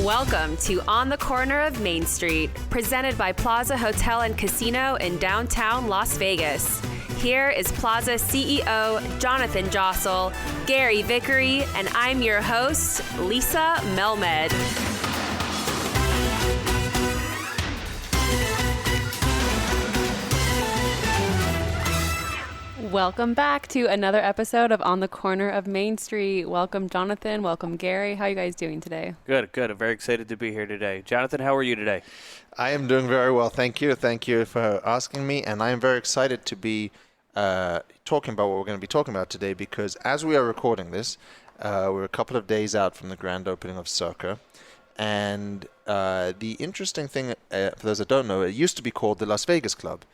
Welcome to On the Corner of Main Street, presented by Plaza Hotel and Casino in downtown Las Vegas. Here is Plaza CEO Jonathan Jossel, Gary Vickery, and I'm your host, Lisa Melmed. Welcome back to another episode of On the Corner of Main Street. Welcome, Jonathan. Welcome, Gary. How are you guys doing today? Good. I'm very excited to be here today. Jonathan, how are you today? I am doing very well. Thank you. Thank you for asking me. And I am very excited to be talking about what we're going to be talking about today, because as we are recording this, we're a couple of days out from the grand opening of Circa. And the interesting thing, for those that don't know, it used to be called the Las Vegas Club.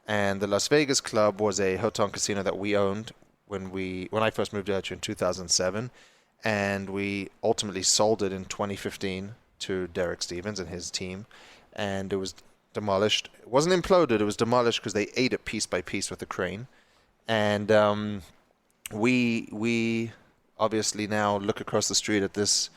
And the Las Vegas Club was a hotel and casino that we owned when I first moved out here in 2007. And we ultimately sold it in 2015 to Derek Stevens and his team. And it was demolished. It wasn't imploded. It was demolished because they ate it piece by piece with a crane. And we obviously now look across the street at this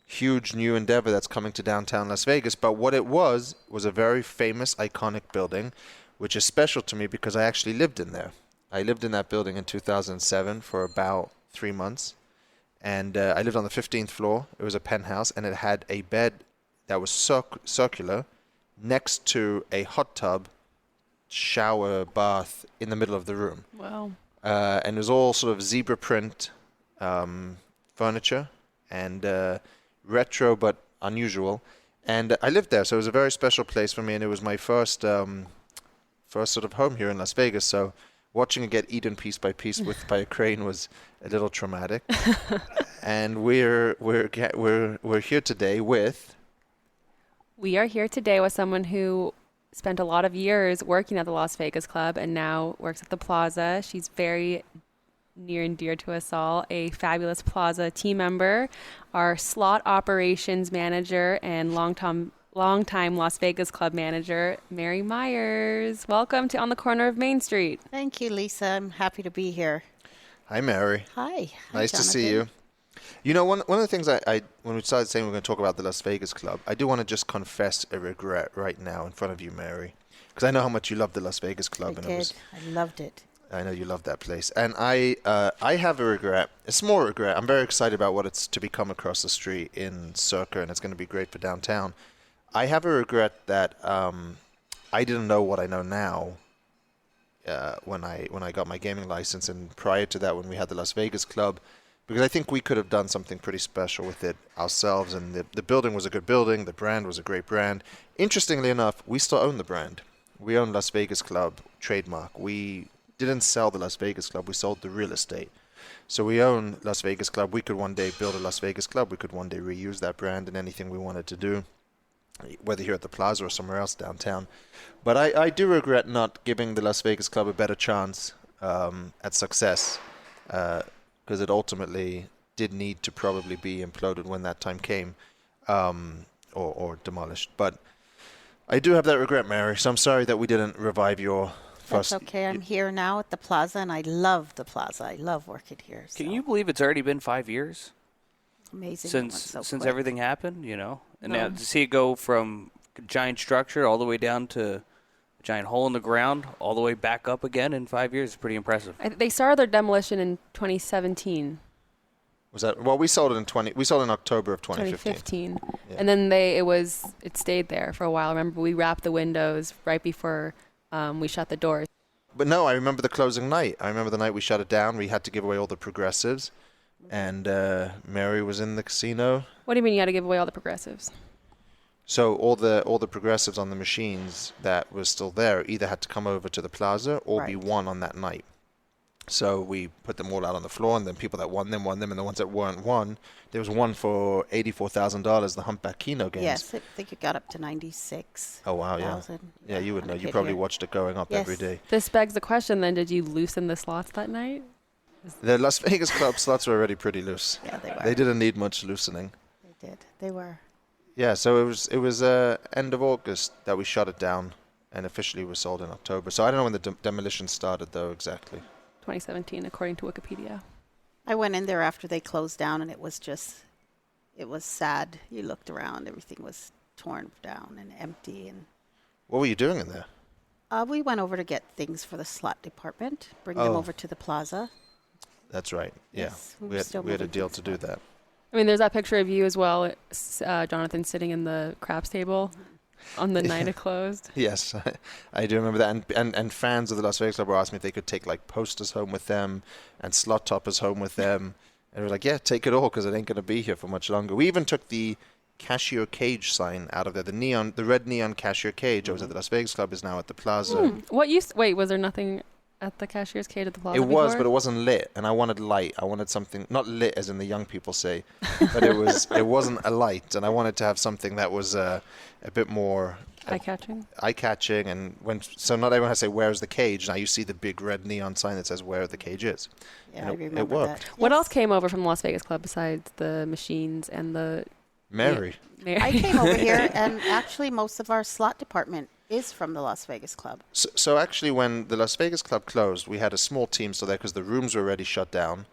huge new endeavor that's coming to downtown Las Vegas. But what it was a very famous, iconic building, which is special to me because I actually lived in there. I lived in that building in 2007 for about 3 months. And I lived on the 15th floor. It was a penthouse, and it had a bed that was circular next to a hot tub, shower, bath in the middle of the room. Wow. And it was all sort of zebra print furniture and retro but unusual. And I lived there, so it was a very special place for me, and it was my first sort of home here in Las Vegas. So watching it get eaten piece by piece by a crane was a little traumatic. And we're here today with... We are here today with someone who spent a lot of years working at the Las Vegas Club and now works at the Plaza. She's very near and dear to us all, a fabulous Plaza team member, our slot operations manager and longtime Las Vegas Club manager, Mary Myers. Welcome to On the Corner of Main Street. Thank you, Lisa. I'm happy to be here. Hi, Mary. Hi. Nice to see you. You know, one of the things I when we started saying we're going to talk about the Las Vegas Club, I do want to just confess a regret right now in front of you, Mary, because I know how much you love the Las Vegas Club. I loved it. I know you love that place. And I have a regret, a small regret. I'm very excited about what it's to become across the street in Circa, and it's going to be great for downtown. I have a regret that I didn't know what I know now when I got my gaming license, and prior to that when we had the Las Vegas Club, because I think we could have done something pretty special with it ourselves. And the building was a good building. The brand was a great brand. Interestingly enough, we still own the brand. We own Las Vegas Club trademark. We didn't sell the Las Vegas Club. We sold the real estate. So we own Las Vegas Club. We could one day build a Las Vegas Club. We could one day reuse that brand in anything we wanted to do, whether here at the Plaza or somewhere else downtown. But I do regret not giving the Las Vegas Club a better chance at success, because it ultimately did need to probably be imploded when that time came, or demolished. But I do have that regret, Mary, so I'm sorry that we didn't revive your first... That's okay. I'm here now at the Plaza, and I love the Plaza. I love working here. So. Can you believe it's already been 5 years? Amazing. Since everything happened, you know? And now to see it go from a giant structure all the way down to a giant hole in the ground, all the way back up again in 5 years is pretty impressive. They started their demolition in 2017. Was that... Well, we sold in October of 2015. Yeah. And then it stayed there for a while. Remember, we wrapped the windows right before we shut the doors. But no, I remember the closing night. I remember the night we shut it down. We had to give away all the progressives. And Mary was in the casino. What do you mean you had to give away all the progressives? So all the progressives on the machines that were still there either had to come over to the Plaza or be won on that night. So we put them all out on the floor, and then people that won them, and the ones that weren't won, there was one for $84,000, the Humpback Keno games. Yes, I think it got up to 96. Oh, wow, yeah. Yeah, you would know. You probably watched it going up every day. This begs the question then, did you loosen the slots that night? The Las Vegas Club slots were already pretty loose. Yeah, they were. They didn't need much loosening. They did. They were. Yeah, so it was end of August that we shut it down, and officially was sold in October. So I don't know when the demolition started, though, exactly. 2017, according to Wikipedia. I went in there after they closed down, and it was just it was sad. You looked around, everything was torn down and empty. And What were you doing in there? we went over to get things for the slot department, bring them over to the plaza. That's right. Yeah, Yes, we we were had still we had a moving deal things to do that. I mean, there's that picture of you as well, Jonathan, sitting in the craps table on the night it closed. Yes, I do remember that. And fans of the Las Vegas Club were asking me if they could take like posters home with them and slot toppers home with them. And we were like, yeah, take it all because it ain't going to be here for much longer. We even took the cashier cage sign out of there. The red neon cashier cage. I was at the Las Vegas Club, is now at the Plaza. Wait, was there nothing at the cashier's cage at the Plaza It was, before? but it wasn't lit, and I wanted light. I wanted something not lit, as in the young people say, but it wasn't a light, and I wanted to have something that was a bit more Eye-catching? eye-catching. And so not everyone has to say where's the cage. Now you see the big red neon sign that says where the cage is. Yeah, And I it remember worked. that. What Yes. else came over from the Las Vegas Club besides the machines and the... Mary. Mary? I came over here, and actually most of our slot department is from the Las Vegas Club. So actually, when the Las Vegas Club closed, we had a small team still there because the rooms were already shut down,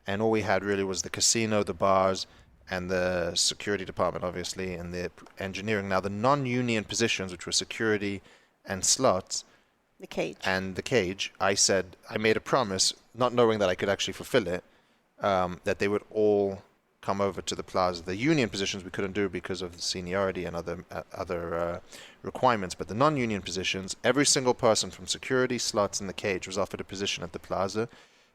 and all we had really was the casino, the bars, and the security department, obviously, and the engineering. Now, the non-union positions, which were security and slots The cage. and the cage, I made a promise, not knowing that I could actually fulfill it, that they would all come over to the plaza. The union positions we couldn't do because of the seniority and other requirements, but the non-union positions, every single person from security, slots, and the cage was offered a position at the plaza,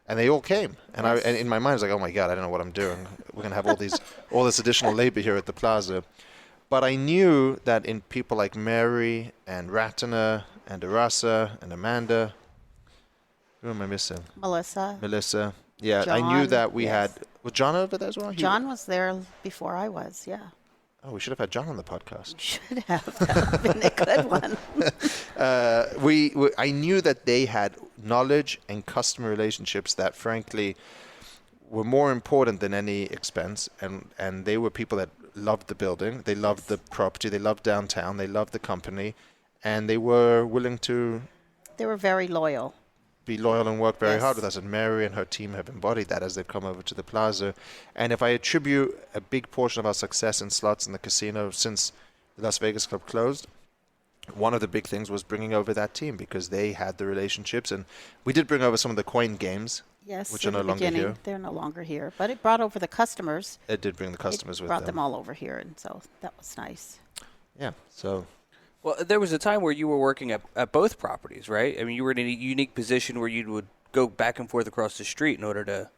and they all came. And Yes. and in my mind, I was like, oh my god, I don't know what I'm doing. We're gonna have all this additional labor here at the plaza. But I knew that in people like Mary and Ratana and Arasa and Amanda, who am I missing? Melissa. Yeah, I knew John, that we yes. had. Was John over there as well? John was there before I was, yeah. Oh, we should have had John on the podcast. Should have. That would have been a good one. I knew that they had knowledge and customer relationships that, frankly, were more important than any expense. And they were people that loved the building, they loved the property, they loved downtown, they loved the company, and they were willing to They were very loyal. be loyal and work very Yes. hard with us. And Mary and her team have embodied that as they've come over to the plaza. And if I attribute a big portion of our success in slots in the casino since the Las Vegas Club closed, one of the big things was bringing over that team because they had the relationships. And we did bring over some of the coin games, Yes, which in are no the longer beginning. here. They're no longer here. But it brought over the customers. It did bring the customers It with brought them all over here, and so that was nice. Yeah, so Well, there was a time where you were working at both properties, right? I mean, you were in a unique position where you would go back and forth across the street in order to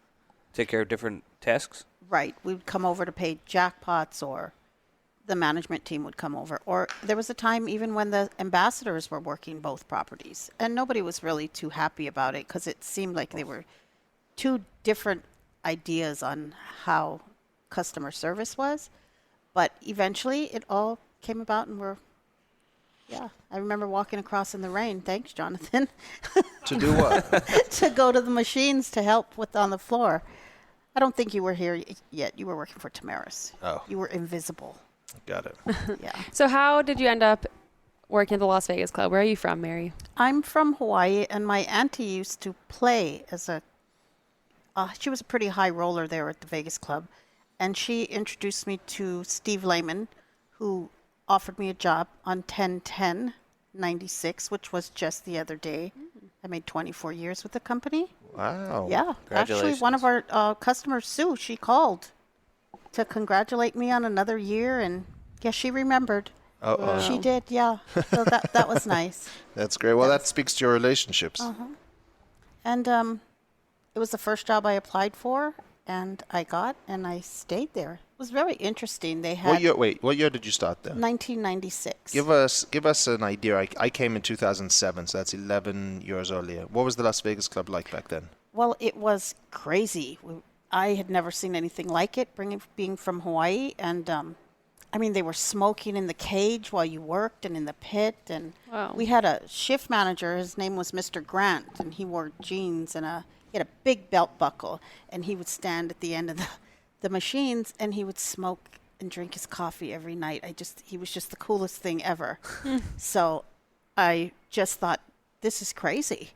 take care of different tasks. Right. We would come over to pay jackpots, or the management team would come over. Or there was a time even when the ambassadors were working both properties. And nobody was really too happy about it because it seemed like they were two different ideas on how customer service was. But eventually it all came about, and yeah, I remember walking across in the rain. Thanks, Jonathan. to do what? To go to the machines to help with on the floor. I don't think you were here yet. You were working for Tamaris. Oh. You were invisible. Got it. Yeah. So how did you end up working at the Las Vegas Club? Where are you from, Mary? I'm from Hawaii, and my auntie used to play as she was a pretty high roller there at the Vegas Club. And she introduced me to Steve Lehman, who offered me a job on 10/10/96, which was just the other day. I made 24 years with the company. Wow. Yeah, actually, one of our customers, Sue, she called to congratulate me on another year, and yeah, she remembered. Uh-oh. She did, yeah. So that was nice. That's great. Well, that speaks to your relationships. And it was the first job I applied for, and I got, and I stayed there. It was very interesting. They had What year did you start there? 1996. Give us an idea. I came in 2007, so that's 11 years earlier. What was the Las Vegas Club like back then? Well, it was crazy. I had never seen anything like it, being from Hawaii. And, I mean, they were smoking in the cage while you worked and in the pit. And Wow. we had a shift manager. His name was Mr. Grant, and he wore jeans and he had a big belt buckle. And he would stand at the end of the machines, and he would smoke and drink his coffee every night. He was just the coolest thing ever. So I just thought, this is crazy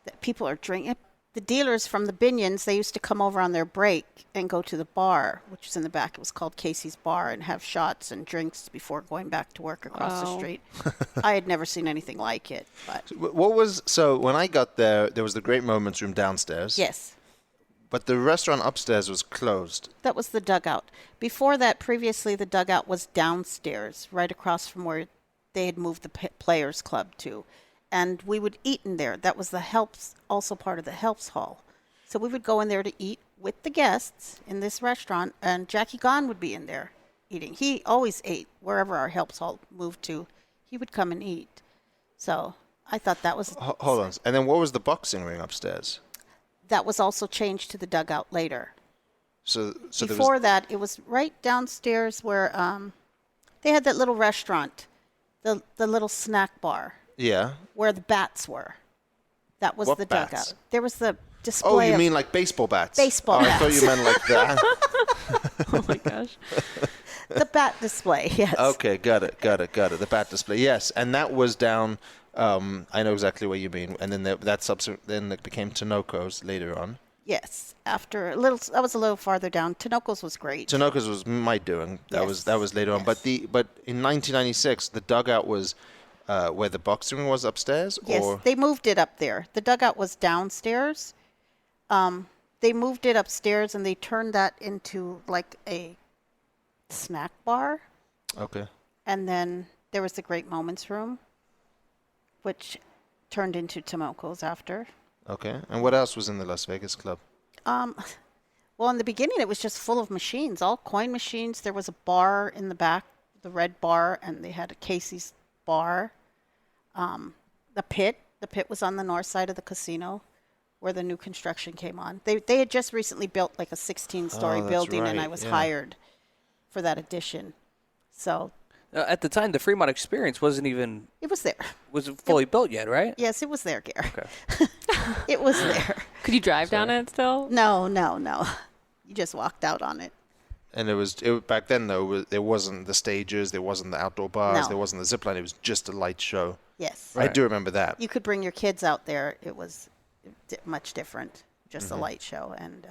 that people are drinking. the dealers from the Binions, they used to come over on their break and go to the bar, which was in the back. It was called Casey's Bar, and have shots and drinks before going back to work across the Wow. street. I had never seen anything like it, but So when I got there was the Great Moments room downstairs. yes, But the restaurant upstairs was closed. that was the dugout. Before that, previously, the dugout was downstairs, right across from where they had moved the Players Club to. And we would eat in there. That was the helps, also part of the helps hall. So we would go in there to eat with the guests in this restaurant, and Jackie Gahn would be in there eating. He always ate wherever our helps hall moved to. He would come and eat. So I thought that was Hold on. And then what was the boxing ring upstairs? that was also changed to the dugout later. So there Before was, that, it was right downstairs where they had that little restaurant, the little snack bar yeah. where the bats were. That was What the bats? dugout. There was the display. Oh, you of mean like baseball bats? Baseball I thought bats. you meant like that. Oh my gosh. the bat display? Yes. Okay, got it. The bat display, yes, and that was down. I know exactly what you mean. And then then it became Tinoco's later on. Yes. After that was a little farther down. Tinoco's was great. Tinoco's was my doing. Yes. That was later on. Yes. But in 1996, the dugout was where the boxing ring was upstairs. Yes, Or they moved it up there. The dugout was downstairs. They moved it upstairs and they turned that into like a snack bar. okay. And then there was the Great Moments room, which turned into Timoco's after. Okay. And what else was in the Las Vegas Club? Well, in the beginning, it was just full of machines, all coin machines. There was a bar in the back, the red bar, and they had a Casey's bar. The pit was on the north side of the casino where the new construction came on. They had just recently built like a 16-story Oh, that's building, and right, I was yeah. hired for that addition. So At the time, the Fremont Experience wasn't even it was there. fully built yet, right? Yes, it was there, Gare. Okay. It was there. Could you drive down it still? No. You just walked out on it. And back then though. There wasn't the stages. There wasn't the outdoor bars. No. There wasn't the zip line. It was just a light show. Yes. I do remember that. You could bring your kids out there. It was much different, just a light show. And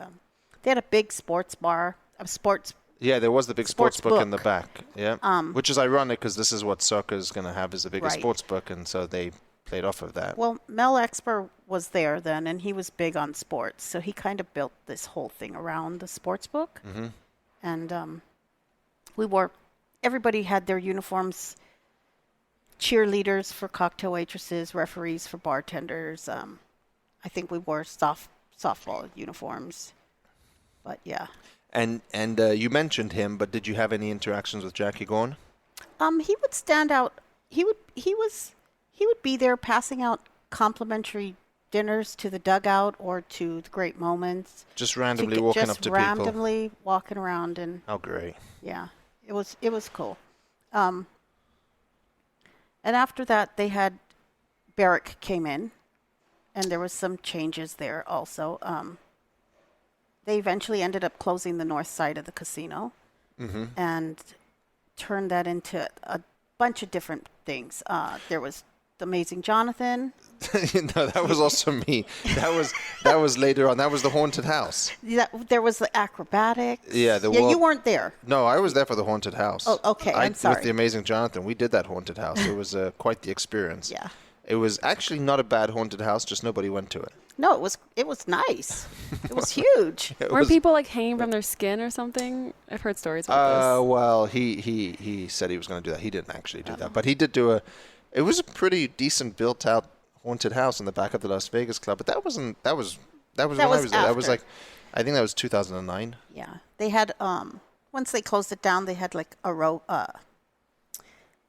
they had a big sports bar, a sports. Yeah, there was the big sports Sports book in the book. back. Yeah, which is ironic because this is what Circa is going to have as the biggest Right. sports book, and so they played off of that. Well, Mel Exper was there then, and he was big on sports. So he kind of built this whole thing around the sports book. Mm-hmm. And everybody had their uniforms, cheerleaders for cocktail waitresses, referees for bartenders. I think we wore softball uniforms. But yeah. And you mentioned him, but did you have any interactions with Jackie Gorn? He would stand out. He would be there passing out complimentary dinners to the dugout or to the Great Moments. Just randomly walking up to people. Just randomly walking around, and How great! yeah, it was cool. And after that, they had Barrick came in, and there was some changes there also. They eventually ended up closing the north side of the casino and turned that into a bunch of different things. There was the Amazing Jonathan. No, that was also me. That was later on. That was the haunted house. There was the acrobatics. Yeah, you weren't there. No, I was there for the haunted house. Oh, okay, I'm sorry. With the Amazing Jonathan, we did that haunted house. It was quite the experience. Yeah. It was actually not a bad haunted house, just nobody went to it. No, it was nice. It was huge. Weren't people like hanging from their skin or something? I've heard stories about this. Well, he said he was going to do that. He didn't actually do that, but he did do it was a pretty decent built out haunted house in the back of the Las Vegas Club, but that was when I was there. That was after. like, I think that was 2009. Yeah. They had once they closed it down, they had like a row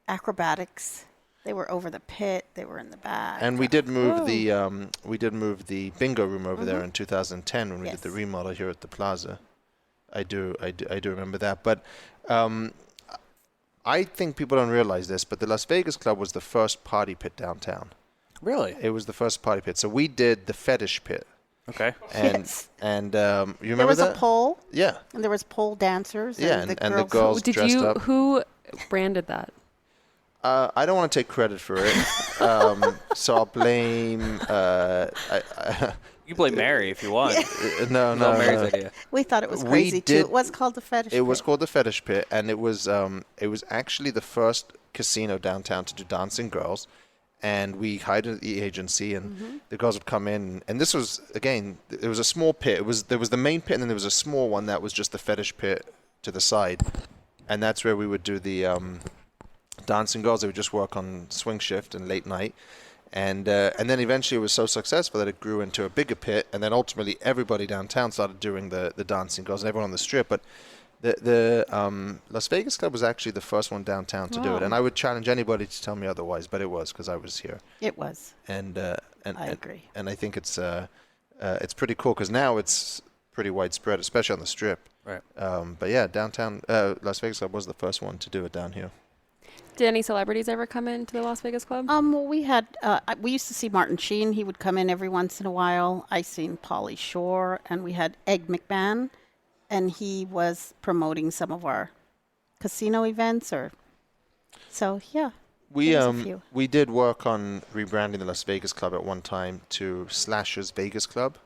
acrobatics. They were over the pit. They were in the back. And we did move the bingo room over there in 2010 when we did the Yes. remodel here at the Plaza. I do remember that. But I think people don't realize this, but the Las Vegas Club was the first party pit downtown. Really? It was the first party pit. So we did the fetish pit. Okay. And Yes. and you remember there was that? a pole, Yeah. and there was pole dancers. Yeah, and and the girls Did dressed you? up. Who branded that? I don't want to take credit for it, so I'll blame. You blame Mary if you want. No, It's all no, Mary's no. idea. We thought it was We crazy too. did- It was called the Fetish It was Pit. called the Fetish Pit, and it was actually the first casino downtown to do dancing girls. And we hired the agency, and the girls would come in. And this was, again, it was a small pit. There was the main pit, and then there was a small one that was just the fetish pit to the side. And that's where we would do the dancing girls. They would just work on swing shift and late night. And then eventually it was so successful that it grew into a bigger pit. And then ultimately everybody downtown started doing the dancing girls, and everyone on the strip. But the Las Vegas Club was actually the first one downtown to do it. And I would challenge anybody to tell me otherwise, but it was, because I was here. It was. And I agree. And I think it's pretty cool, because now it's pretty widespread, especially on the strip. Right. But yeah, downtown Las Vegas Club was the first one to do it down here. Did any celebrities ever come into the Las Vegas Club? Well, we used to see Martin Sheen. He would come in every once in a while. I seen Pauly Shore, and we had Egg McMahon, and he was promoting some of our casino events. So yeah, We there was a few. we did work on rebranding the Las Vegas Club at one time to Slash's Vegas Club,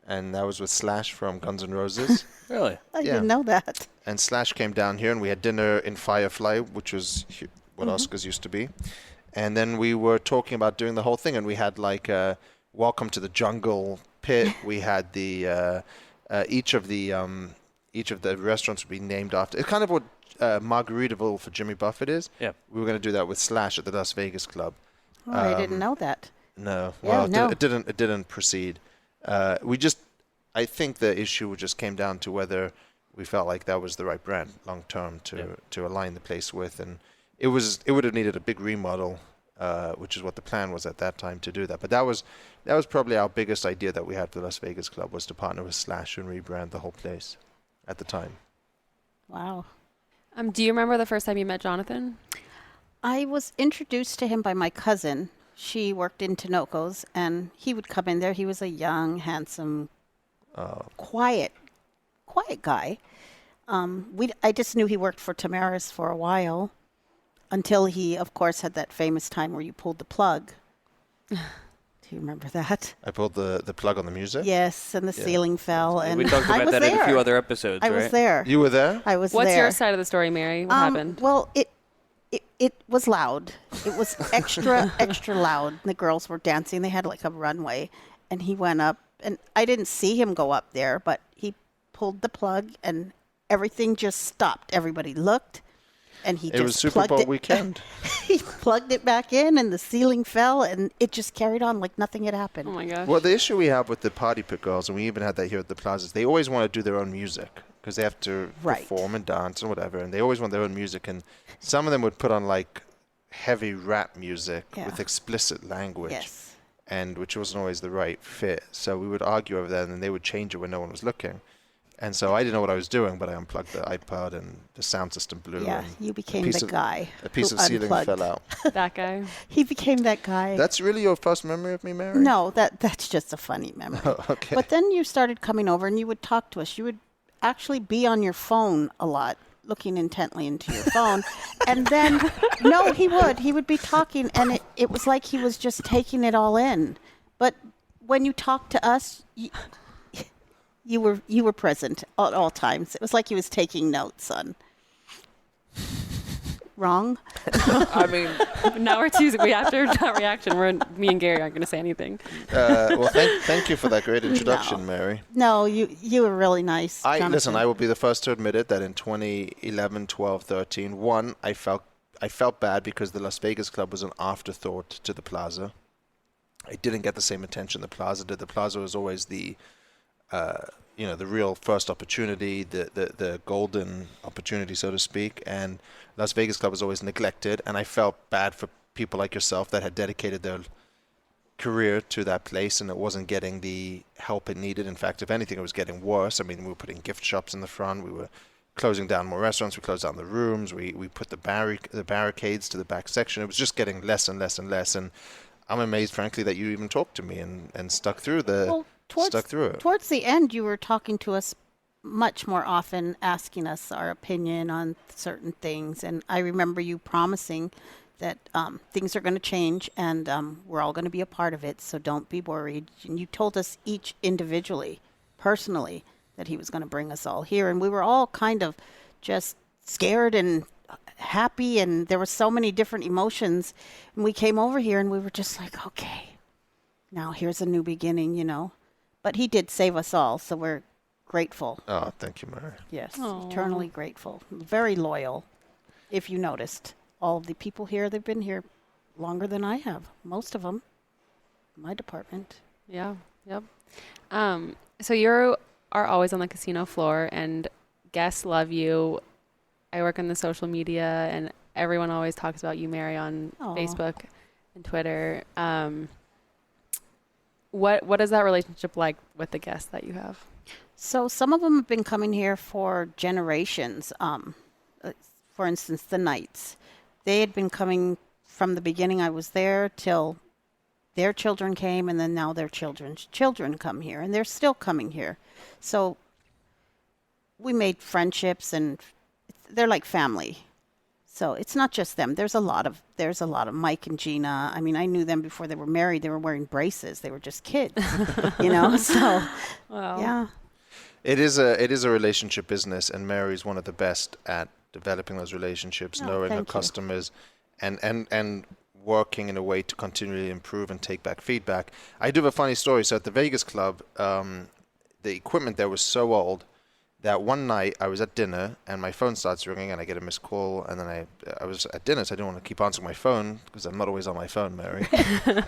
and that was with Slash from Guns N' Roses. Really? I yeah. didn't know that. And Slash came down here, and we had dinner in Firefly, which was what Oscars used to be. And then we were talking about doing the whole thing, and we had like Welcome to the Jungle pit. We had the each of the restaurants would be named after. It's kind of what Margaritaville for Jimmy Buffett is. Yeah. We were going to do that with Slash at the Las Vegas Club. Oh, I didn't know that. No, Yeah, well, no. it didn't proceed. I think the issue just came down to whether we felt like that was the right brand long term to align the place with, and it would have needed a big remodel, which is what the plan was at that time to do that. But that was probably our biggest idea that we had for the Las Vegas Club, was to partner with Slash and rebrand the whole place at the time. Wow. Do you remember the first time you met Jonathan? I was introduced to him by my cousin. She worked in Tinoco's, and he would come in there. He was a young, handsome, quiet guy. I just knew he worked for Tamara's for a while, until he, of course, had that famous time where you pulled the plug. Do you remember that? I pulled the plug on the music. Yes, and the ceiling fell, and We talked I about was that there. in a few other episodes, I right? was there. You were there? I was What's there. your side of the story, Mary? What happened? Well, it was loud. It was extra loud. The girls were dancing. They had like a runway, and he went up, and I didn't see him go up there, but he pulled the plug, and everything just stopped. Everybody looked, and he It just was Super plugged Bowl it. weekend. He plugged it back in, and the ceiling fell, and it just carried on like nothing had happened. Oh my gosh. Well, the issue we have with the party pit girls, and we even had that here at the Plaza, is they always want to do their own music, because they have to Right. perform and dance and whatever, and they always want their own music. And some of them would put on like heavy rap music Yeah. with explicit language, Yes. and which wasn't always the right fit. So we would argue over that, and then they would change it when no one was looking. And so I didn't know what I was doing, but I unplugged the iPod, and the sound system blew. Yeah, and you became piece the of- guy. a piece who of ceiling unplugged. fell out. That guy. He became that guy. That's really your first memory of me, Mary? No, that's just a funny memory. Okay. But then you started coming over, and you would talk to us. You would actually be on your phone a lot, looking intently into your phone. And then, no, he would be talking, and it was like he was just taking it all in. But when you talked to us, you were present at all times. It was like he was taking notes on. Wrong? I mean, Now we're choosing. After that reaction, me and Gary aren't going to say anything. Well, thank you for that great introduction, No. Mary. No, you were really nice. Listen, Jonathan. I will be the first to admit it that in 2011, 12, 13, one, I felt bad because the Las Vegas Club was an afterthought to the Plaza. I didn't get the same attention the Plaza did. The Plaza was always the real first opportunity, the golden opportunity, so to speak. And Las Vegas Club was always neglected. And I felt bad for people like yourself that had dedicated their career to that place, and it wasn't getting the help it needed. In fact, if anything, it was getting worse. I mean, we were putting gift shops in the front. We were closing down more restaurants. We closed down the rooms. We put the barricades to the back section. It was just getting less and less and less. And I'm amazed, frankly, that you even talked to me and stuck through it. Towards the end, you were talking to us much more often, asking us our opinion on certain things. And I remember you promising that things are going to change, and we're all going to be a part of it, so don't be worried. And you told us each individually, personally, that he was going to bring us all here, and we were all kind of just scared and happy, and there were so many different emotions. And we came over here, and we were just like, okay, now here's a new beginning, you know. But he did save us all, so we're grateful. Oh, thank you, Mary. Yes, Aw. eternally grateful. Very loyal, if you noticed. All of the people here, they've been here longer than I have. Most of them, my department. Yeah. Yep. So you are always on the casino floor, and guests love you. I work on the social media, and everyone always talks about you, Mary, on Aw. Facebook and Twitter. What is that relationship like with the guests that you have? So some of them have been coming here for generations. For instance, the Knights. They had been coming from the beginning I was there till their children came, and then now their children's children come here, and they're still coming here. So we made friendships, and they're like family. So it's not just them. There's a lot of Mike and Gina. I mean, I knew them before they were married. They were wearing braces. They were just kids, you know. So Well, yeah. It is a relationship business, and Mary's one of the best at developing those relationships, Oh, knowing her thank you. customers, and working in a way to continually improve and take back feedback. I do have a funny story. So at the Vegas Club, the equipment there was so old that one night I was at dinner and my phone starts ringing and I get a missed call, and then I was at dinner, so I didn't want to keep answering my phone because I'm not always on my phone, Mary.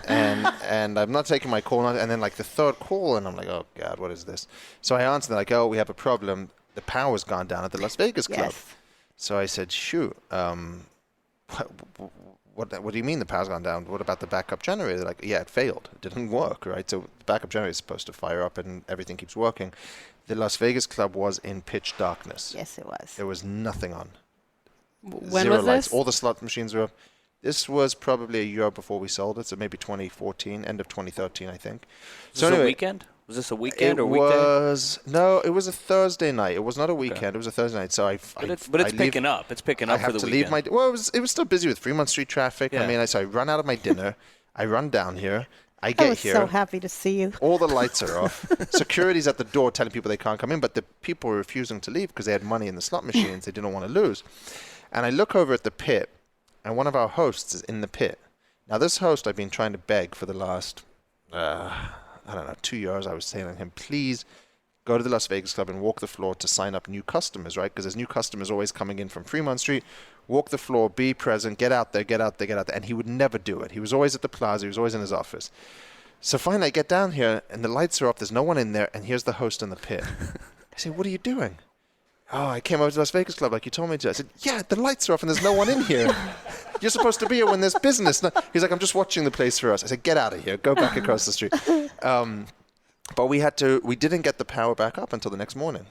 and I'm not taking my call, and then like the third call, and I'm like, oh God, what is this? So I answered, like, oh, we have a problem. The power's gone down at the Las Vegas Club. Yes. So I said, shoot, what do you mean the power's gone down? What about the backup generator? They're like, yeah, it failed. It didn't work, right? So the backup generator is supposed to fire up and everything keeps working. The Las Vegas Club was in pitch darkness. Yes, it was. There was nothing on. when Zero was lights. this? All the slot machines were up. This was probably a year before we sold it, so maybe 2014, end of 2013, I think. Was this a weekend? Was this a weekend or weekday? No, it was a Thursday night. It was not a weekend. It was a Thursday night. So But it's picking up. It's picking I up have for the to weekend. leave my. Well, it was still busy with Fremont Street traffic. Yeah. I mean, I run out of my dinner. I run down here. I I get was here. so happy to see you. All the lights are off. Security's at the door telling people they can't come in, but the people were refusing to leave because they had money in the slot machines they didn't want to lose. And I look over at the pit, and one of our hosts is in the pit. Now, this host I've been trying to beg for the last, 2 years. I was telling him, please go to the Las Vegas Club and walk the floor to sign up new customers, right? Because there's new customers always coming in from Fremont Street. Walk the floor, be present, get out there. And he would never do it. He was always at the plaza. He was always in his office. So finally, I get down here, and the lights are off. There's no one in there, and here's the host in the pit. I say, what are you doing? Oh, I came over to Las Vegas Club like you told me to. I said, yeah, the lights are off, and there's no one in here. You're supposed to be here when there's business. No. He's like, I'm just watching the place for us. I said, get out of here. Go back across the street. But we didn't get the power back up until the next morning.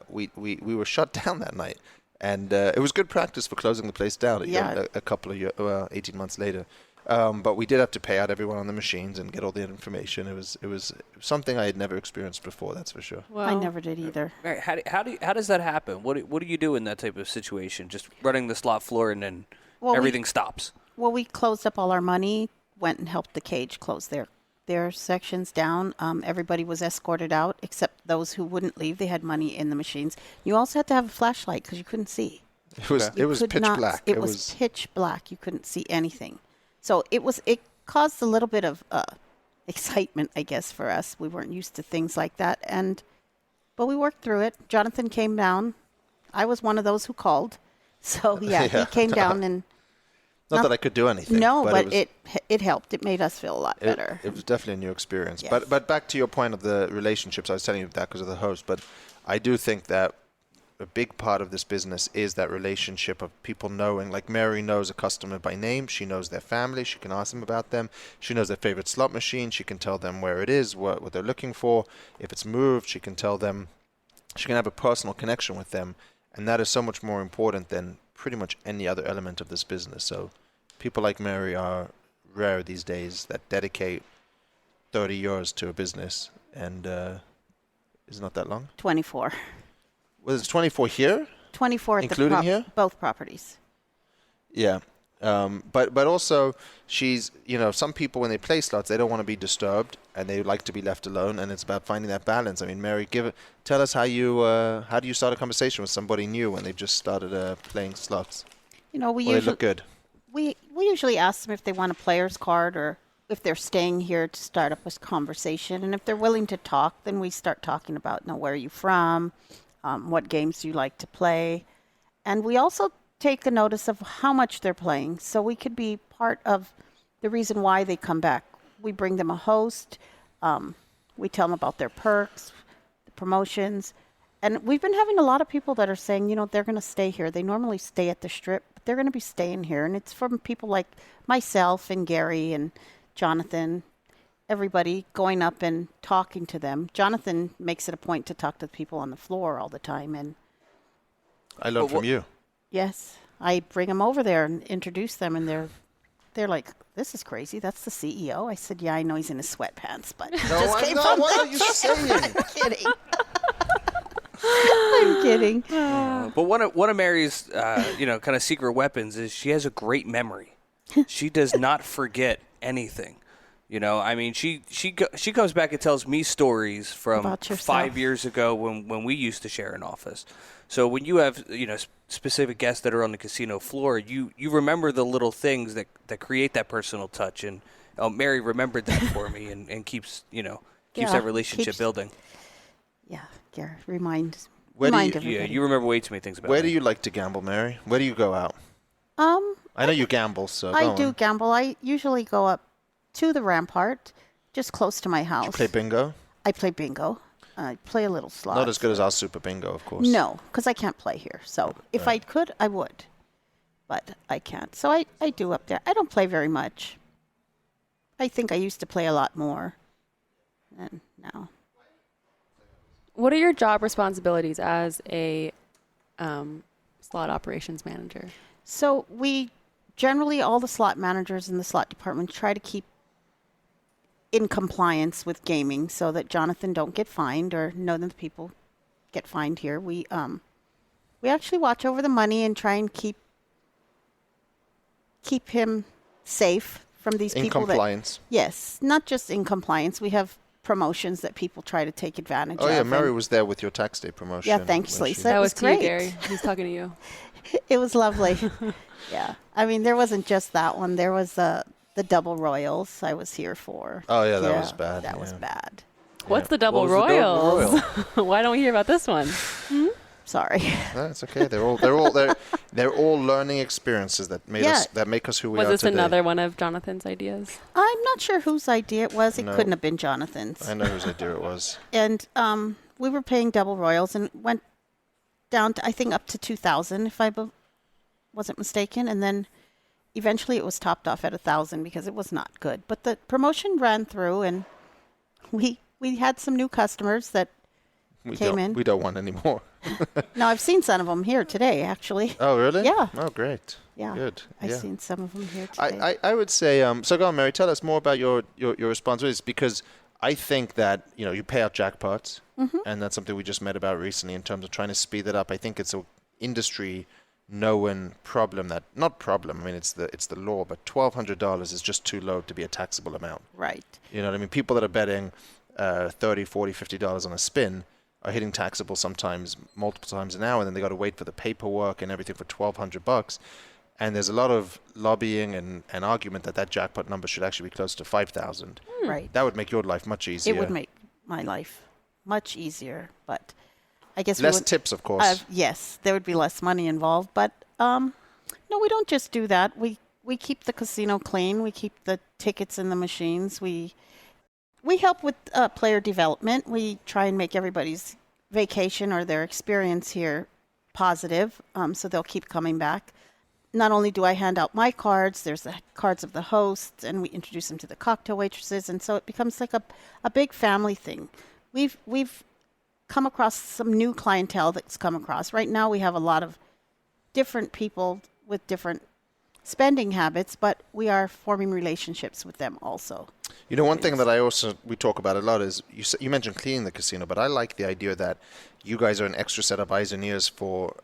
We were shut down that night. And it was good practice for closing the place down a couple of years, 18 months later. But we did have to pay out everyone on the machines and get all the information. It was something I had never experienced before, that's for sure. Well, I never did either. Mary, how does that happen? What do you do in that type of situation? Just running the slot floor and then everything stops? Well, we closed up all our money, went and helped the cage close their sections down. Everybody was escorted out except those who wouldn't leave. They had money in the machines. You also had to have a flashlight because you couldn't see. It was pitch black. It was pitch black. You couldn't see anything. So it caused a little bit of excitement, I guess, for us. We weren't used to things like that, but we worked through it. Jonathan came down. I was one of those who called. So yeah. He came down and. Not that I could do anything. No, but it helped. It made us feel a lot better. It was definitely a new experience. Yes. But back to your point of the relationships, I was telling you that because of the host, but I do think that a big part of this business is that relationship of people knowing, like Mary knows a customer by name, she knows their family, she can ask them about them, she knows their favorite slot machine, she can tell them where it is, what they're looking for, if it's moved, she can tell them, she can have a personal connection with them, and that is so much more important than pretty much any other element of this business. So people like Mary are rare these days that dedicate 30 years to a business, and it's not that long. 24. Was it 24 here? 24 at Including here? both properties. Yeah. But also she's, some people when they play slots, they don't want to be disturbed and they like to be left alone, and it's about finding that balance. I mean, Mary, tell us how do you start a conversation with somebody new when they've just started playing slots? We Well, they usually look good. we usually ask them if they want a player's card or if they're staying here to start up a conversation. And if they're willing to talk, then we start talking about, where are you from, what games do you like to play, and we also take a notice of how much they're playing, so we could be part of the reason why they come back. We bring them a host. We tell them about their perks, the promotions. And we've been having a lot of people that are saying, they're going to stay here. They normally stay at the Strip, but they're going to be staying here. And it's from people like myself and Gary and Jonathan, everybody going up and talking to them. Jonathan makes it a point to talk to the people on the floor all the time. And I learned from you. yes, I bring them over there and introduce them, and they're like, this is crazy. That's the CEO. I said, yeah, I know he's in his sweatpants, but it No, just I'm came not. from What them. are you saying? Kidding. I'm kidding. But one of Mary's, kind of secret weapons is she has a great memory. She does not forget anything. I mean, she comes back and tells me stories from About yourself. 5 years ago when we used to share an office. So when you have specific guests that are on the casino floor, you remember the little things that create that personal touch. And Mary remembered that for me and keeps Yeah, that relationship keeps- building. Yeah, Gary, remind Where do remind you- everybody. Yeah, you remember way too many things about Where me. do you like to gamble, Mary? Where do you go out? I know you gamble, so I go do on. gamble. I usually go up to the Rampart, just close to my house. You play bingo? I play bingo. I play a little slots. Not as good as our Super Bingo, of course. No, because I can't play here. So if I could, I would. But I can't. So I do up there. I don't play very much. I think I used to play a lot more than now. What are your job responsibilities as a slot operations manager? So we generally, all the slot managers in the slot department try to keep in compliance with gaming so that Jonathan don't get fined or none of the people get fined here. We actually watch over the money and try and keep him safe from these In people. compliance. Yes, not just in compliance. We have promotions that people try to take advantage Oh, of. yeah, Mary and was there with your tax day promotion. Yeah, thanks, when Lisa. she- That was to you, great. Gary. He's talking to you. It was lovely. Yeah. I mean, there wasn't just that one. There was the double royals I was here for. Oh, yeah, that was bad, That was yeah. bad. What's the double What was the double royals? Why don't we hear about this one? Sorry. That's okay. They're all learning experiences that make us who we Was are this today. another one of Jonathan's ideas? I'm not sure whose idea it was. It No. couldn't have been Jonathan's. I know whose idea it was. And we were paying double royals and went down to, I think, up to 2,000 if I wasn't mistaken. And then eventually it was topped off at 1,000 because it was not good. But the promotion ran through and we had some new customers that came in. We don't want any more. Now, I've seen some of them here today, actually. Oh, really? Yeah. Oh, great. Yeah. Good. I've yeah. seen some of them here today. I would say, so go on, Mary, tell us more about your responsibilities, because I think that, you pay out jackpots, and that's something we just met about recently in terms of trying to speed it up. I think it's an industry known problem not problem, I mean, it's the law, but $1,200 is just too low to be a taxable amount. Right. You know what I mean? People that are betting $30, $40, $50 on a spin are hitting taxable sometimes multiple times an hour, and then they got to wait for the paperwork and everything for $1,200. And there's a lot of lobbying and argument that jackpot number should actually be close to 5,000. Right. That would make your life much easier. It would make my life much easier, but I guess less we would, tips, of course. yes, there would be less money involved, but no, we don't just do that. We keep the casino clean. We keep the tickets in the machines. We help with player development. We try and make everybody's vacation or their experience here positive, so they'll keep coming back. Not only do I hand out my cards, there's the cards of the hosts, and we introduce them to the cocktail waitresses, and so it becomes like a big family thing. We've come across some new clientele that's come across. Right now we have a lot of different people with different spending habits, but we are forming relationships with them also. One thing that we talk about a lot is, you mentioned cleaning the casino, but I like the idea that you guys are an extra set of eyes and ears for,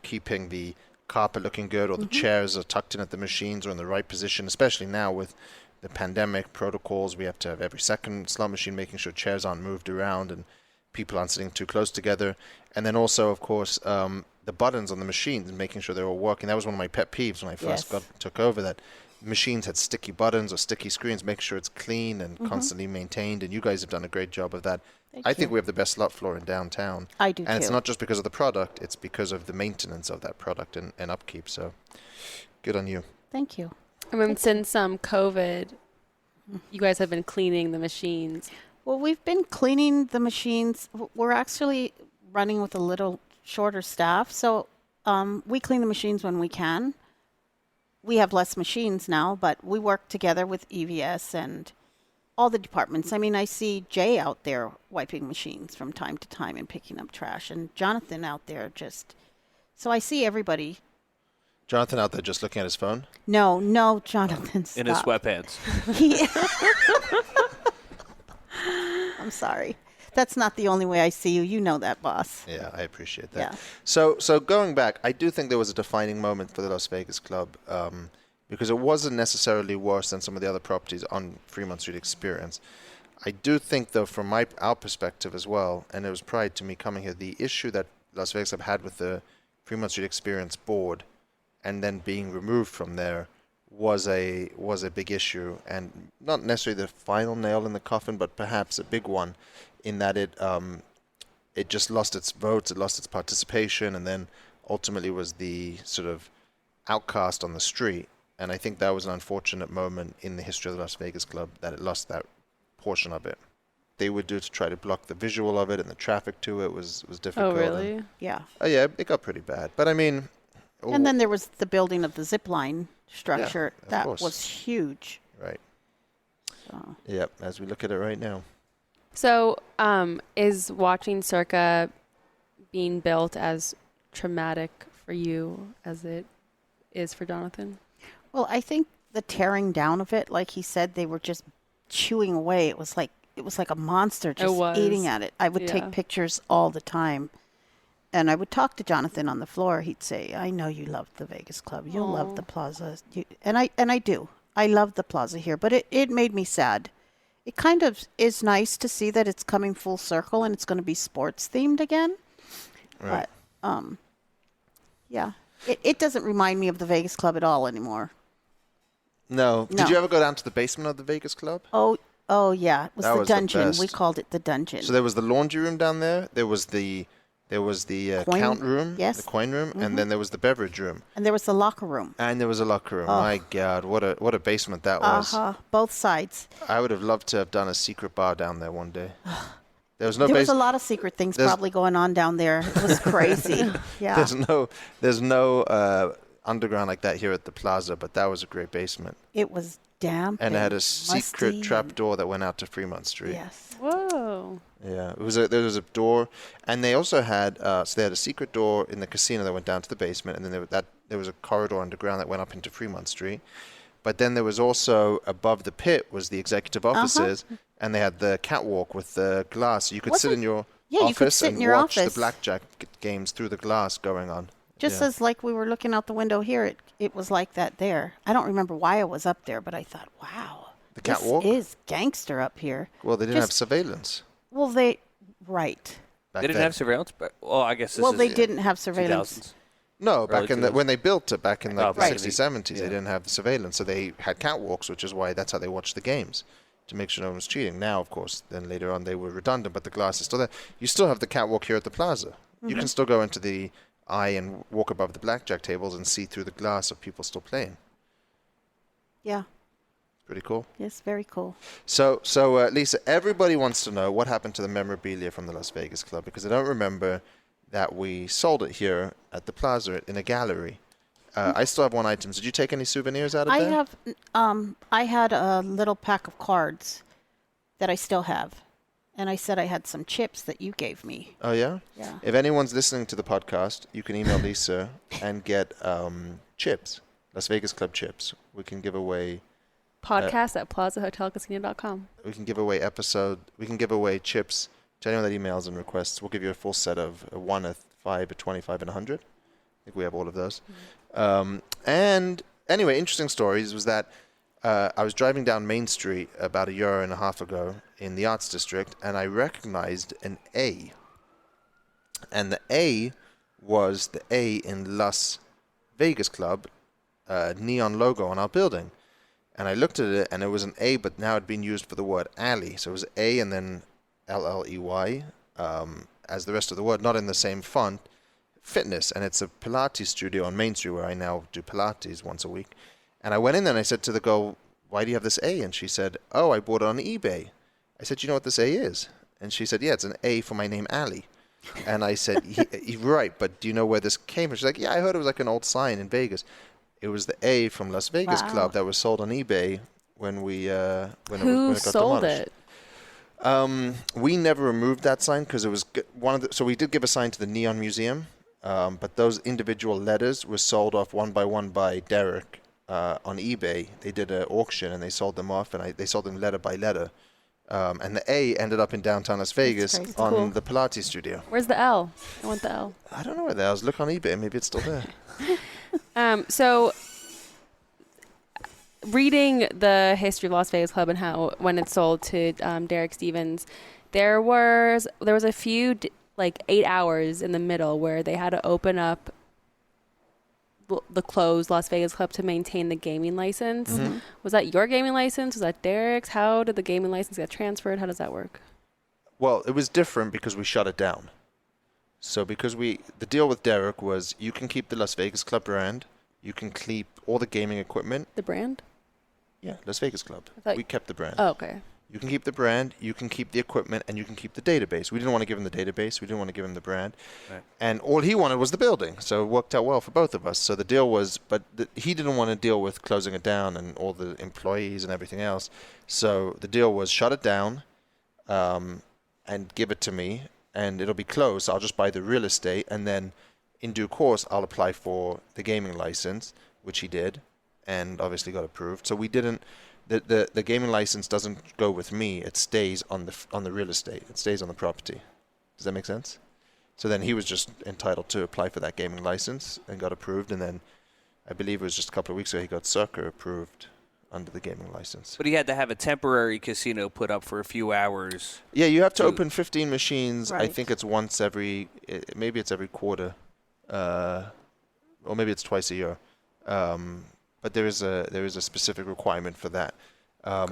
keeping the carpet looking good, or the chairs are tucked in at the machines or in the right position, especially now with the pandemic protocols. We have to have every second slot machine making sure chairs aren't moved around and people aren't sitting too close together. And then also, of course, the buttons on the machines and making sure they're all working. That was one of my pet peeves when I first took over, that machines had sticky buttons or sticky screens. Make sure it's clean and constantly maintained, and you guys have done a great job of that. I think we have the best slot floor in downtown. I do and too. it's not just because of the product, it's because of the maintenance of that product and upkeep. So good on you. Thank you. I mean, since COVID, you guys have been cleaning the machines. Well, we've been cleaning the machines. We're actually running with a little shorter staff, so we clean the machines when we can. We have less machines now, but we work together with EVS and all the departments. I mean, I see Jay out there wiping machines from time to time and picking up trash, and Jonathan out there just... So I see everybody. Jonathan out there just looking at his phone? No, Jonathan, stop. In his sweatpants. I'm sorry. That's not the only way I see you. You know that, boss. Yeah, I appreciate that. Yeah. So going back, I do think there was a defining moment for the Las Vegas Club, because it wasn't necessarily worse than some of the other properties on Fremont Street Experience. I do think, though, from our perspective as well, and it was prior to me coming here, the issue that Las Vegas Club had with the Fremont Street Experience board and then being removed from there was a big issue, and not necessarily the final nail in the coffin, but perhaps a big one, in that it just lost its votes, it lost its participation, and then ultimately was the sort of outcast on the street. And I think that was an unfortunate moment in the history of the Las Vegas Club, that it lost that portion of it. They would do to try to block the visual of it, and the traffic to it was difficult. Oh, really? Yeah. Oh, yeah, it got pretty bad. But I mean... And then there was the building of the zip line structure. Yeah, of that course. was huge. Right. So. Yep, as we look at it right now. So, is watching Circa being built as traumatic for you as it is for Jonathan? Well, I think the tearing down of it, like he said, they were just chewing away. It was like a monster just eating at it. I would take pictures all the time. And I would talk to Jonathan on the floor. He'd say, "I know you love the Vegas Club. You'll love the Plaza." And I do. I love the Plaza here, but it made me sad. It kind of is nice to see that it's coming full circle and it's going to be sports themed again. Right. But yeah, it doesn't remind me of the Vegas Club at all anymore. No. No. Did you ever go down to the basement of the Vegas Club? Oh yeah, it was That the was the dungeon. We best. called it the dungeon. So there was the laundry room down there. There was the Coin- count room, yes. the coin room, and then there was the beverage room. And there was the locker room. And there was a locker room. My God, what a basement that was. Both sides. I would have loved to have done a secret bar down there one day. There was no There was a basement. lot of secret things probably going on down there. It was crazy. Yeah. There's no underground like that here at the Plaza, but that was a great basement. It was damp. And it had a musty secret trap door that went out to Fremont Street. Yes. Whoa. Yeah, there was a door, and they also had so they had a secret door in the casino that went down to the basement, and then there was a corridor underground that went up into Fremont Street. But then there was also above the pit was the executive offices, and they had the catwalk with the glass. So you could sit in your you could office sit and in your watch office. the blackjack games through the glass going on. Just Yeah. as like we were looking out the window here, it was like that there. I don't remember why I was up there, but I thought, wow. The catwalk? This is gangster up here. Well, they didn't have surveillance Well, right. back They didn't then. have surveillance, but I guess this Well, is they didn't have surveillance. 2000s. No, back Early when they built it back in like the Right. 60s, 70s, Yeah. they didn't have the surveillance, so they had catwalks, which is why that's how they watched the games, to make sure no one was cheating. Now, of course, then later on they were redundant, but the glass is still there. You still have the catwalk here at the Plaza. You can still go into the eye and walk above the blackjack tables and see through the glass of people still playing. Yeah. Pretty cool. Yes, very cool. So Lisa, everybody wants to know what happened to the memorabilia from the Las Vegas Club, because I don't remember that we sold it here at the Plaza in a gallery. I still have one item. Did you take any souvenirs out of there? I had a little pack of cards that I still have. And I said I had some chips that you gave me. Oh, yeah? Yeah. If anyone's listening to the podcast, you can email Lisa and get chips, Las Vegas Club chips. We can give away Podcast at plazahotelcasino.com. we can give away chips to anyone that emails and requests. We'll give you a full set of a 1, a 5, a 25, and a 100. I think we have all of those. And anyway, interesting stories was that I was driving down Main Street about a year and a half ago in the Arts District, and I recognized an A. And the A was the A in Las Vegas Club neon logo on our building. And I looked at it, and it was an A, but now it had been used for the word alley. So it was A and then L-L-E-Y as the rest of the word, not in the same font. Fitness, and it's a Pilates studio on Main Street where I now do Pilates once a week. And I went in there and I said to the girl, why do you have this A? And she said, oh, I bought it on eBay. I said, you know what this A is? And she said, yeah, it's an A for my name, Ali. And I said, right, but do you know where this came from? She's like, yeah, I heard it was like an old sign in Vegas. It was the A from Las Vegas Club that was sold on eBay when we when Who it got sold demolished. it? We never removed that sign because it was one of the. So we did give a sign to the Neon Museum, but those individual letters were sold off one by Derek on eBay. They did an auction and they sold them off, and they sold them letter by letter. And the A ended up in downtown Las Vegas crazy. on Cool. the Pilates studio. Where's the L? I want the L. I don't know where that was. Look on eBay. Maybe it's still there. So reading the history of Las Vegas Club and how when it sold to Derek Stevens, there was a few like 8 hours in the middle where they had to open up the closed Las Vegas Club to maintain the gaming license. Mm-hmm. Was that your gaming license? Was that Derek's? How did the gaming license get transferred? How does that work? Well, it was different because we shut it down. So because the deal with Derek was you can keep the Las Vegas Club brand, you can keep all the gaming equipment. The brand? Yeah, Las Vegas Club. thought- We kept the brand. Oh, okay. You can keep the brand, you can keep the equipment, and you can keep the database. We didn't want to give him the database. We didn't want to give him the brand. Right. And all he wanted was the building. So it worked out well for both of us. So the deal was, but he didn't want to deal with closing it down and all the employees and everything else. So the deal was shut it down and give it to me, and it'll be closed. I'll just buy the real estate, and then in due course, I'll apply for the gaming license, which he did, and obviously got approved. So we didn't. The gaming license doesn't go with me. It stays on the real estate. It stays on the property. Does that make sense? So then he was just entitled to apply for that gaming license and got approved. And then I believe it was just a couple of weeks ago he got Circa approved under the gaming license. But he had to have a temporary casino put up for a few hours. Yeah, you have to open 15 machines. I Right. think it's once maybe it's every quarter, or maybe it's twice a year. But there is a specific requirement for that.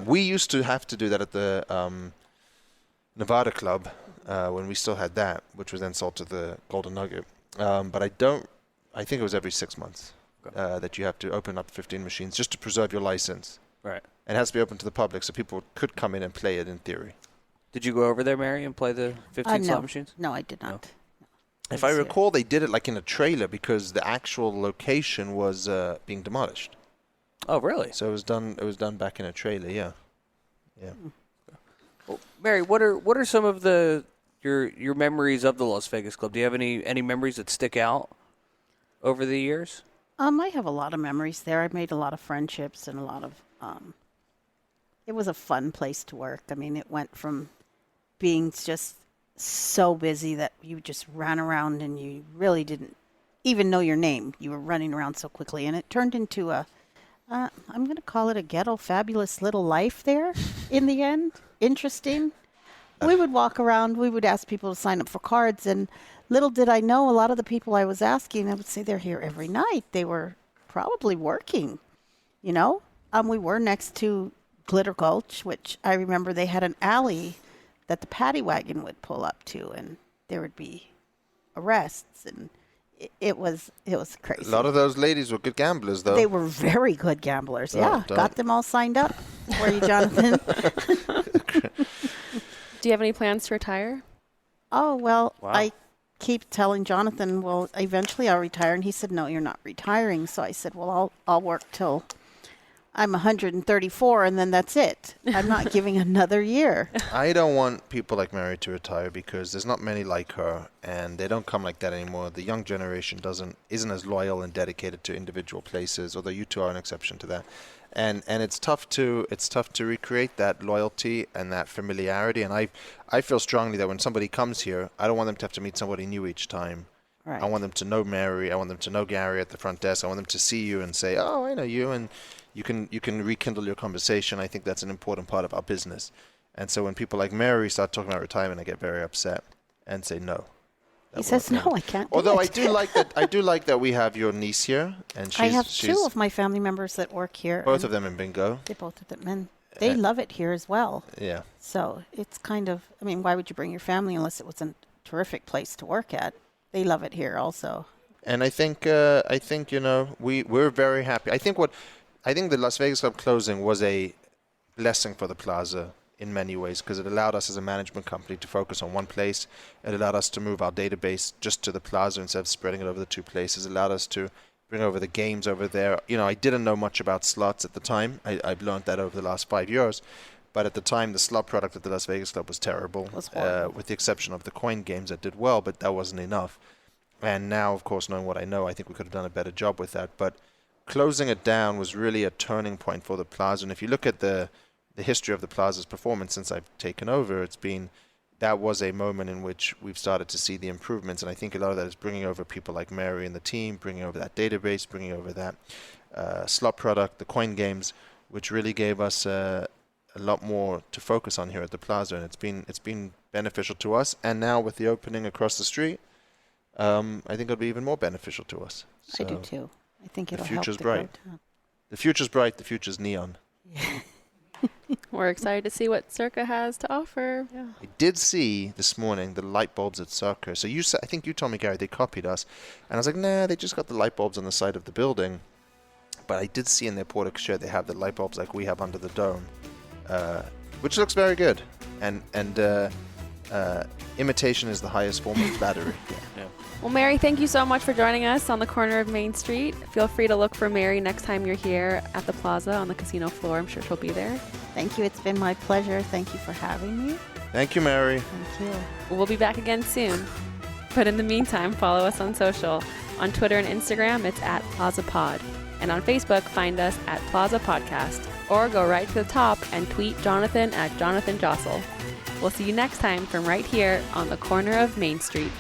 We used to have to do that at the Nevada Club when we still had that, which was then sold to the Golden Nugget. But I think it was every 6 months that you have to open up 15 machines just to preserve your license. Right. And it has to be open to the public so people could come in and play it in theory. Did you go over there, Mary, and play the 15 slot No. machines? No, I did not. If I recall, they did it like in a trailer because the actual location was being demolished. Oh, really? So it was done back in a trailer, yeah. Yeah. Well, Mary, what are some of your memories of the Las Vegas Club? Do you have any memories that stick out over the years? I have a lot of memories there. I made a lot of friendships and a lot of. It was a fun place to work. I mean, it went from being just so busy that you just ran around and you really didn't even know your name. You were running around so quickly, and it turned into I'm going to call it a ghetto fabulous little life there in the end. Interesting. We would walk around. We would ask people to sign up for cards, and little did I know, a lot of the people I was asking, I would say they're here every night. They were probably working, you know. We were next to Glitter Gulch, which I remember they had an alley that the paddy wagon would pull up to, and there would be arrests, and it was crazy. A lot of those ladies were good gamblers, though. They were very good gamblers. Don't- Yeah, don't. got them all signed up for you, Jonathan. Do you have any plans to retire? Oh, well, Wow. I keep telling Jonathan, well, eventually I'll retire. And he said, no, you're not retiring. So I said, well, I'll work till I'm 134 and then that's it. I'm not giving another year. I don't want people like Mary to retire because there's not many like her, and they don't come like that anymore. The young generation isn't as loyal and dedicated to individual places, although you two are an exception to that. And it's tough to recreate that loyalty and that familiarity. And I feel strongly that when somebody comes here, I don't want them to have to meet somebody new each time. Right. I want them to know Mary. I want them to know Gary at the front desk. I want them to see you and say, "Oh, I know you," and you can rekindle your conversation. I think that's an important part of our business. And so when people like Mary start talking about retirement, I get very upset and say no. He says, no, I can't do Although it. I do like that we have your niece here, and I have she's two of my family members that work here. both and of them in bingo. They both of them, and they love it here as well. Yeah. So it's kind of, I mean, why would you bring your family unless it was a terrific place to work at? They love it here also. And I think we're very happy. I think the Las Vegas Club closing was a blessing for the Plaza in many ways, because it allowed us as a management company to focus on one place. It allowed us to move our database just to the Plaza instead of spreading it over the two places. It allowed us to bring over the games over there. I didn't know much about slots at the time. I've learned that over the last 5 years. But at the time, the slot product at the Las Vegas Club was terrible, with the exception of the coin games that did well, but that wasn't enough. And now, of course, knowing what I know, I think we could have done a better job with that. But closing it down was really a turning point for the Plaza. And if you look at the history of the Plaza's performance since I've taken over, that was a moment in which we've started to see the improvements. And I think a lot of that is bringing over people like Mary and the team, bringing over that database, bringing over that slot product, the coin games, which really gave us a lot more to focus on here at the Plaza. And it's been beneficial to us. And now with the opening across the street, I think it'll be even more beneficial to us. I do too. I think it'll the help future's the bright. growth. The future's bright. The future's neon. We're excited to see what Circa has to offer. Yeah. I did see this morning the light bulbs at Circa. So I think you told me, Gary, they copied us. And I was like, nah, they just got the light bulbs on the side of the building. But I did see in their porte-cochere they have the light bulbs like we have under the dome, which looks very good. And imitation is the highest form of flattery. Yeah. Well, Mary, thank you so much for joining us on the corner of Main Street. Feel free to look for Mary next time you're here at the Plaza on the casino floor. I'm sure she'll be there. Thank you. It's been my pleasure. Thank you for having me. Thank you, Mary. Thank you. We'll be back again soon. But in the meantime, follow us on social. On Twitter and Instagram, it's at Plaza Pod. And on Facebook, find us at Plaza Podcast. Or go right to the top and tweet Jonathan at Jonathan Jossel. We'll see you next time from right here on the corner of Main Street.